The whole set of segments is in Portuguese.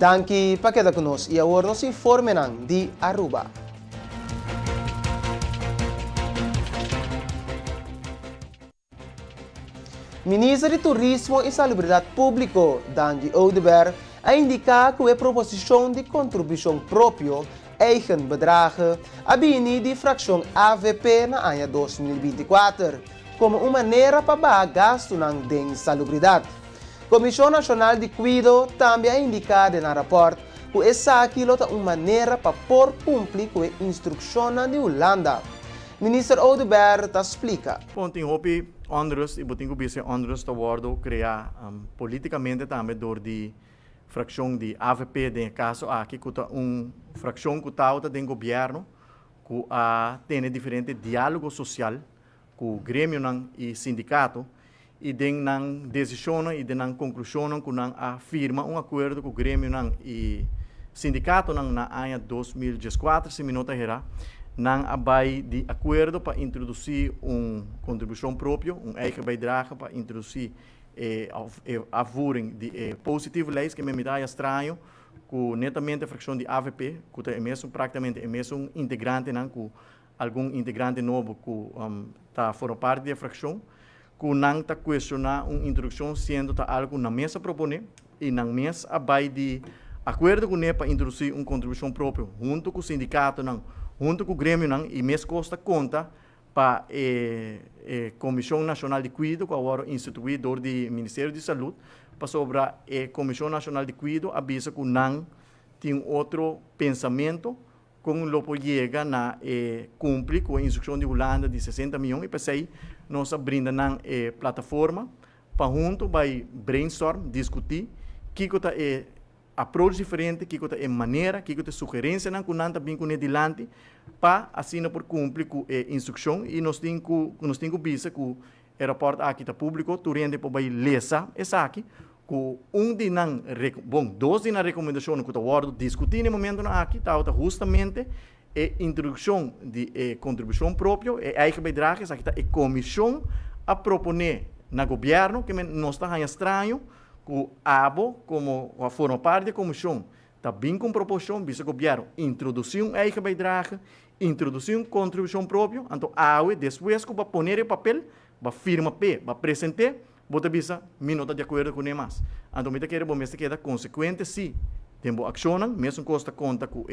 Danke para quedar conosco e agora nos informe de Aruba. Ministro de Turismo e Salubridade Pública, Danji Oudeberg, a indicar que a proposição de contribuição própria eigen bedragen a bini de fração AVP na ano 2024, como uma maneira para pagar gasto na salubridade. Comissão Nacional de Cuidado também a indicar no rapport que essa aquilo é uma maneira para pôr cumprir com a instrução de Holanda. Minister Oudeberg explica. Ponting hopi onrust, e botingo bise onrust award criar politicamente também door die fração de AVP de caso aqui que fração que tá do governo que tem diferente diálogo social com o grêmio e sindicato e den nang decisão e den nang conclusão que nang afirma acordo com o grêmio e sindicato na ano 2014 se minota era nang abai de acordo para introduzir contribuição própria, eigen bijdrage para introduzir a voering de positieve leis que me dá estranho que netamente a fração de AVP que é mesmo praticamente é mesmo integrante não com algum integrante novo que tá fora parte da fração que não tá questionar introdução sendo tá algo na mesa proponer e na mesa abai de acordo com para introduzir contribuição própria junto com o sindicato não junto com o grêmio não e mesmo costa conta para a Comissão Nacional de Cuidado, que agora instituída do Ministério de Saúde, para sobre a Comissão Nacional de Cuidado, avisa que não tem outro pensamento, com o que chega na cumprir com a instrução de Holanda de 60 milhões, e para isso nós abrimos na plataforma, para junto, vai brainstorm, discutir, que é approach diferente, que é maneira, que é sugerência, que não está bem com adiante, para assim por cumprir com a instrução e nós temos que visa que o aeroporto aqui está público, turende para vai lesa essa aqui, que dois de na recomendação que está guardo discutir no momento aqui está justamente a introdução de contribuição própria, a eigen bijdrage, aqui está a comissão a proponer no governo que não está estranho que o ABO, como forma parte da comissão, está bem com proposição, visa governo introduzir eigen bijdrage, introduzir contribuição própria, então depois que vai pôr o papel, vai firma P, vai apresentar, bota visa, minuta de acordo com mais. Então, me quer bom, me queda consequente se temos ação, mesmo custa conta com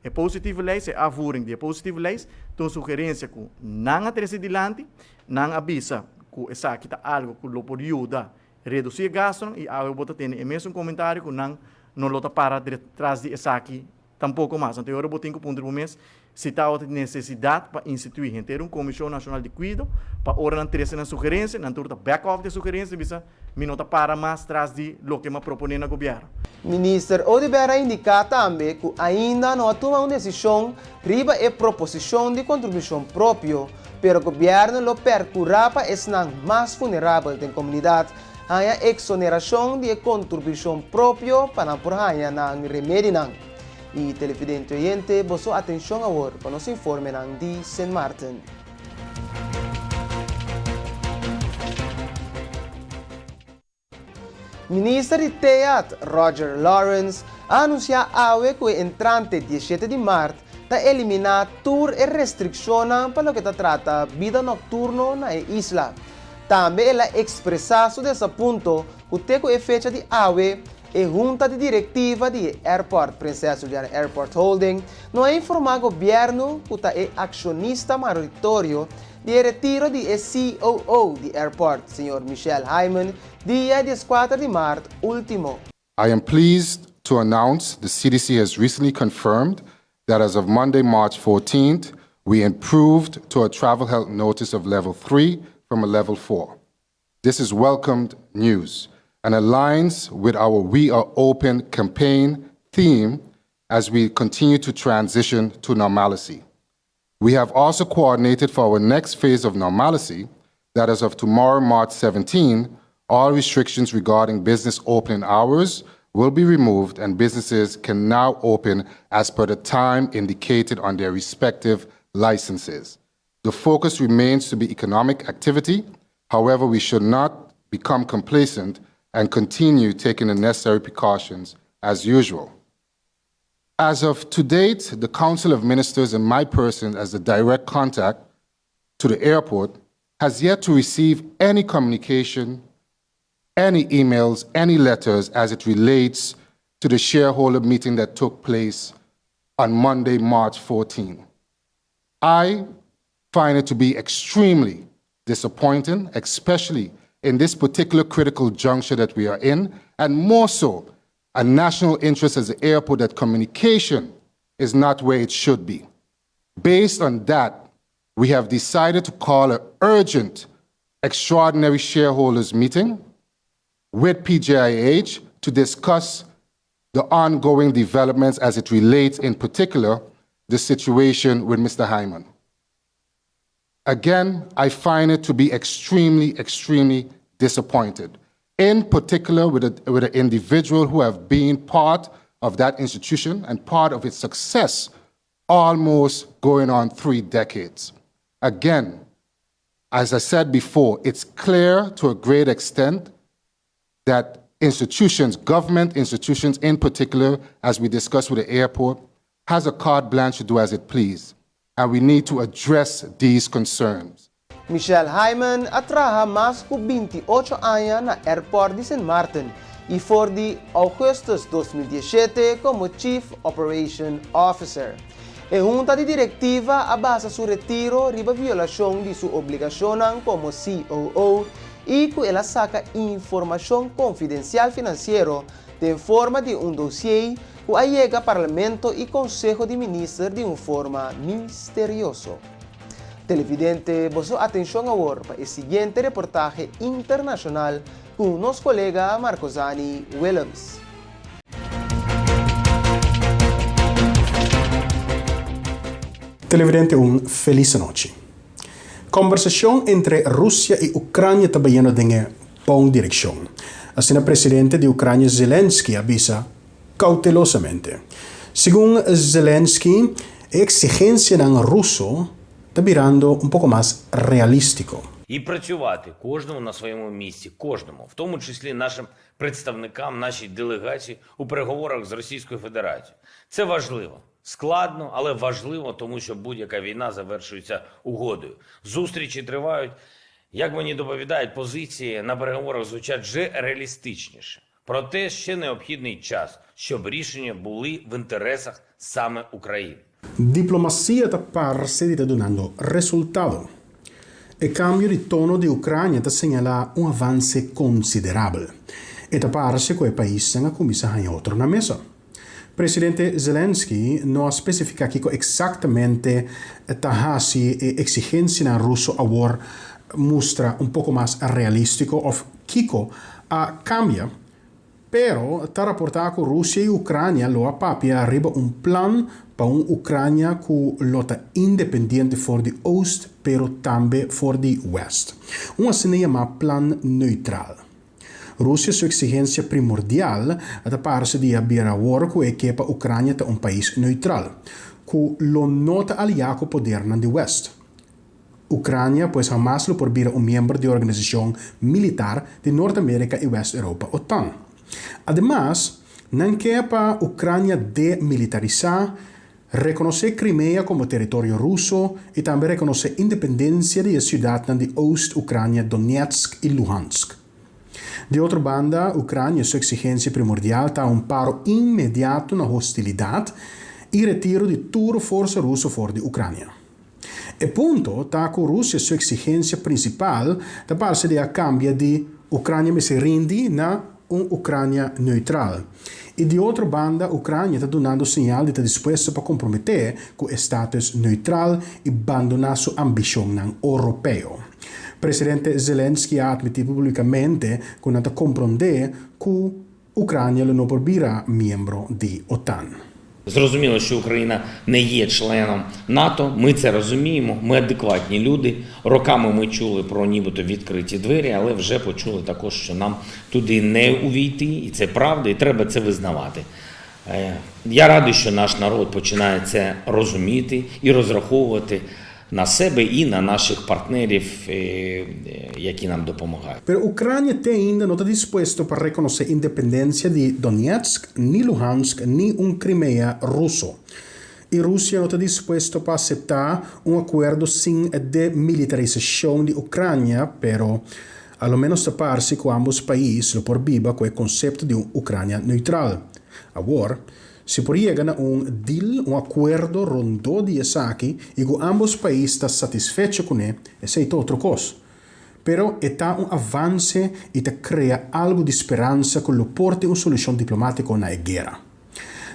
é positive leis, é avurem de positive leis, então sugerência que não atrás adiante, não avisa que essa aqui está algo que lo pode ajudar reduzir gasto e eu vou ter o mesmo comentário que não lota para atrás de essa aqui tampouco mais. Então eu vou ter que ponto mês se está outra necessidade para instituir ter comissão nacional de cuidado para ora não ter essa sugerência, não ter back off de sugerência, bisa minota para mais atrás de lo que me propõe no governo. Minister Oudeberg indica também que ainda não toma uma decisão riba a proposição de contribuição própria, pero o governo lo percurra para esses mais vulneráveis da comunidade a exoneração de contribuição própria para por hanya na remédio não. E televidente oyente, boa atenção agora para nos informe de St. Martin. Ministro de Teatro Roger Lawrence anuncia hoje que o entrante 17 de março está eliminar tour e restrição para o que trata vida noturna na isla. Também ela expressa desse ponto que o fecha de hoje e junta de diretiva de Airport Princesa Juliana Airport Holding não é informar o governo que é acionista majoritário de retiro de COO de Airport, Sr. Michel Hyman, dia 14 de março último. I am pleased to announce the CDC has recently confirmed that as of Monday, March 14th, we improved to a travel health notice of level 3 from a level 4. This is welcomed news and aligns with our We Are Open campaign theme as we continue to transition to normalcy. We have also coordinated for our next phase of normalcy that as of tomorrow, March 17, all restrictions regarding business opening hours will be removed and businesses can now open as per the time indicated on their respective licenses. The focus remains to be economic activity. However, we should not become complacent and continue taking the necessary precautions as usual. As of to date, the Council of Ministers and my person as the direct contact to the airport has yet to receive any communication, any emails, any letters as it relates to the shareholder meeting that took place on Monday, March 14. I find it to be extremely disappointing, especially in this particular critical juncture that we are in, and more so, a national interest as the airport, that communication is not where it should be. Based on that, we have decided to call an urgent extraordinary shareholders meeting with PGIH to discuss the ongoing developments as it relates, in particular, the situation with Mr. Hyman. Again, I find it to be extremely, extremely disappointed, in particular with an individual who have been part of that institution and part of its success almost going on 3 decades. Again, as I said before, it's clear to a great extent that institutions, government institutions in particular, as we discussed with the airport, has a carte blanche to do as it please. And we need to address these concerns. Michelle Hyman atraha mas ku 28 años na Airport de San Martin y for de Augustus 2017 como Chief Operation Officer. E junta de directiva abasa su retiro riba violación de su obligación como COO y que ela saca información confidencial financiero de forma de un dossier que llega Parlamento y Consejo de Ministros de una forma misterioso. Televidente, vosso atención ahora para el siguiente reportaje internacional con nuestro colega Marcosani Willems. Televidente, feliz noche. Conversación entre Rusia y Ucrania está yendo en buena dirección. Así el presidente de Ucrania, Zelensky, avisa cautelosamente. Según Zelensky, la exigencia en ruso está virando un poco más realístico. І працювати кожному на своєму місці, кожному, в тому числі нашим представникам, нашій делегації у переговорах з Російською Федерацією. Це важливо. Складно, але важливо, тому що будь-яка війна завершується угодою. Зустрічі тривають, як мені доповідають, позиції на переговорах звучать вже реалістичніше. Проте ще необхідний час, щоб рішення були в інтересах саме України. Diplomacia está parse di donando risultato. Il cambio di tono di Ucraina sta segnala un avanzo considerabile. E sta parse che il paese ha cominciato a otro na mesa. Presidente Zelensky non ha specificato esattamente tahasi e exigenze in russo a war mostra un poco más realistico of Kiko a cambia. Però ta rapportato con Russia e Ucraina lo a papia arriba un plan per un'Ucraina che lotta indipendente for di Oost, però tambe for di West. Una se ne chiama plan neutral. Russia sua exigenza primordiale è da parte di abbiare war che equipa Ucraina da un paese neutral, che lo nota aliato poderna di West. Ucraina pues jamás lo prohibirá un miembro de organización militar de Norteamérica y West Europa, OTAN. Además, no quepa Ucrania demilitarizar, reconocer Crimea como territorio ruso y también reconocer independencia de la ciudad de Ost-Ucrania, Donetsk y Luhansk. De otra banda, Ucrania su exigencia primordial está un paro inmediato na hostilidad y retiro de toda fuerza rusa fuera de Ucrania. E punto está que Rusia su exigencia principal da parte de a cambio de Ucrania me se rindi na Ucrania neutral. E de outra banda, Ucrania está dando sinal de estar disposta para comprometer com o status neutral e abandonar sua ambição europeu. Presidente Zelensky ha admitido pubblicamente che non comprende che Ucrania non proibirà membro di OTAN. Зрозуміло, що Україна не є членом НАТО, ми це розуміємо, ми адекватні люди. Роками ми чули про нібито відкриті двері, але вже почули також, що нам туди не увійти, і це правда, і треба це визнавати. Я радий, що наш народ починає це розуміти і розраховувати на себе і на наших партнерів, які нам допомагають. Pero Ucrania até ainda não está disposto para reconhecer a independência de Donetsk, nem Luhansk, nem Crimea russo. E Rússia não está disposta para aceitar acordo sem a demilitarização de Ucrânia, pero ao menos tapar-se com ambos países por viva com o conceito de Ucrânia neutral. Agora, se por chegar a deal, acordo rondo de Isaki, e com ambos países estão satisfeitos com ele, esse é outra coisa. Pero está avanço e está cria algo de esperança que lhe porte uma solução diplomática na guerra.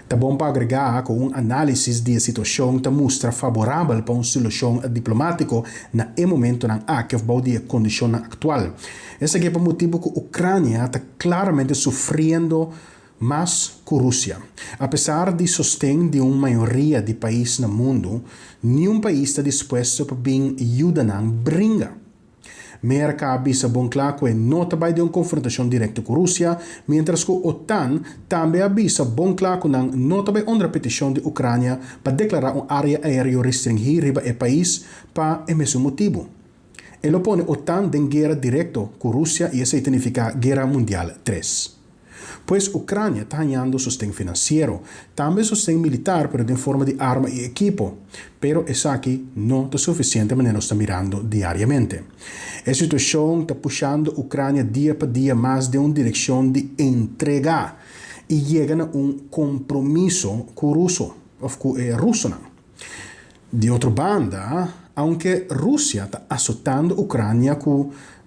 Tá bom para agregar com análise de situação que mostra favorável para uma solução diplomática na momento na que vai de condição atual. Esse aqui é o motivo que a Ucrânia está claramente sofrendo mais que a Rússia. Apesar de sustento de uma maioria de países no mundo, nenhum país está disposto para vir ajuda na brinca. Merca avisa bom claro que não vai de uma confrontação direta com a Rússia, mientras que a OTAN também avisa bom claro que não vai under petição de Ucrânia para declarar uma área aérea restringida ao país para o mesmo motivo. Ele põe a OTAN em guerra direta com a Rússia e isso significa Guerra Mundial 3. Pois a Ucrânia está ganhando sustento financeiro, também sustento militar, pero em forma de arma e equipo. Pero isso aqui não é suficiente, mas nós estamos mirando diariamente. A situação está puxando a Ucrânia dia para dia mais de uma direção de entregar e chega a compromisso com o russo, ou com o russo. De outra banda, aunque a Rússia está azotando a Ucrânia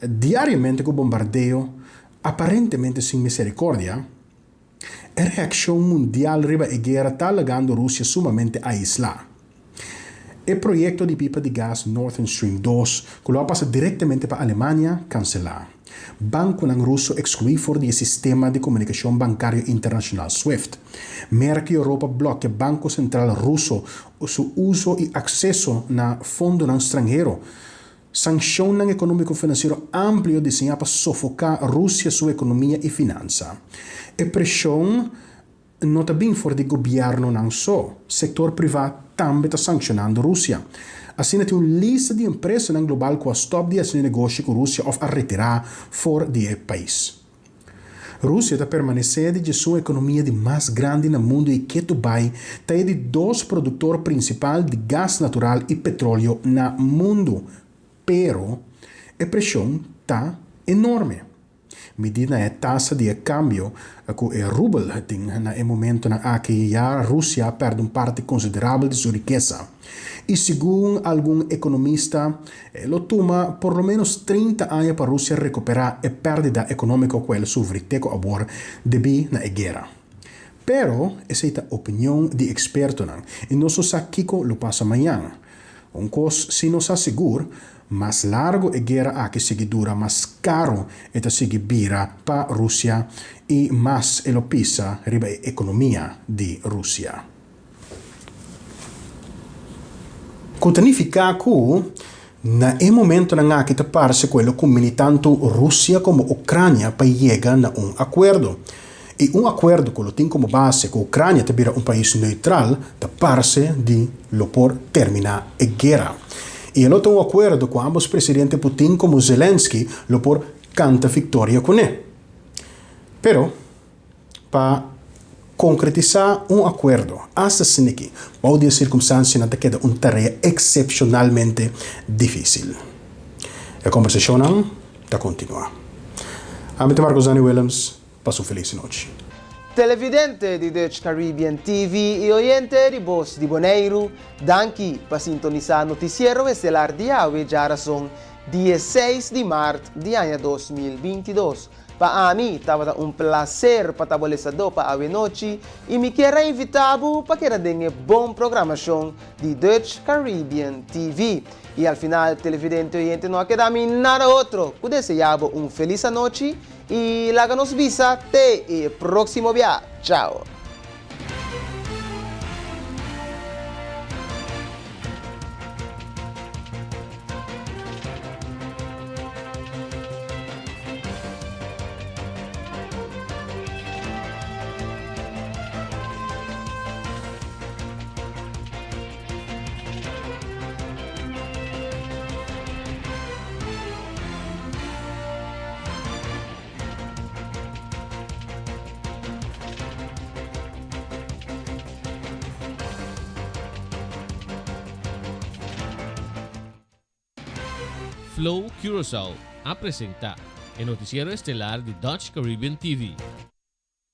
diariamente com bombardeio, aparentemente sem misericórdia, a reação mundial riba a guerra está legando a Rússia sumamente aislada. O projeto de pipa de gás Nord Stream 2, que lo passa diretamente para a Alemanha, cancelar. Banco russo excluído fora do sistema de comunicação bancário internacional SWIFT. Merck Europa bloqueia Banco Central Russo seu uso e acesso na fundo estrangeiro. Sanção econômico-financeiro amplo desenhado para sufocar a Rússia, sua economia e finança. E pressão não está bem fora do governo não só. O setor privado também está sancionando a Rússia. Assim, tem uma lista de empresas no global que stop de fazer negócio com a Rússia ou a retirar fora do país. A Rússia está permanecendo de sua economia de mais grande no mundo e que Dubai está de dois produtores principais de gás natural e petróleo no mundo. Pero a pressão está enorme. Medida a taxa de câmbio que o rublo tem no momento na que a Rússia perde parte considerável de sua riqueza. E segundo algum economista, lo toma por lo menos 30 anos para a Rússia recuperar a perda econômica que ela sofre agora devido à guerra. Pero essa é a opinião de expertos e não só sabe que lo passa amanhã. Coisa se nos assegura, mais largo a guerra que se dura, mais caro é se vira para a Rússia e mais ela pisa riba a economia de Rússia. Significa que na momento na que te parece quello combina tanto Rússia como Ucrânia para chegar a acordo. E acordo que tem como base que a Ucrânia te vira país neutral, te parece de lo por terminar a guerra. E ele tem acordo com ambos presidentes Putin como Zelensky, lo por canta vitória com ele. Pero, para concretizar acordo, hasta que pode circunstância não te queda tarefa excepcionalmente difícil. A conversação está continua. A mim é Marcos Dani Williams. Passo feliz noite. Televidente di Dutch Caribbean TV e oyente di Voz di Bonaire, danke para sintonizar noticiero estelar de Awe Jarason, 16 de março de ano 2022. Para mim, estava um prazer para tabelezador para a noite e me quero invitar para que tenha bom programação de Dutch Caribbean TV. E ao final, televidente e oyente não queda nada outro que desejar feliz noite e lá nos visa até o próximo dia. Tchau! Flow Curaçao apresenta el noticiero estelar de Dutch Caribbean TV.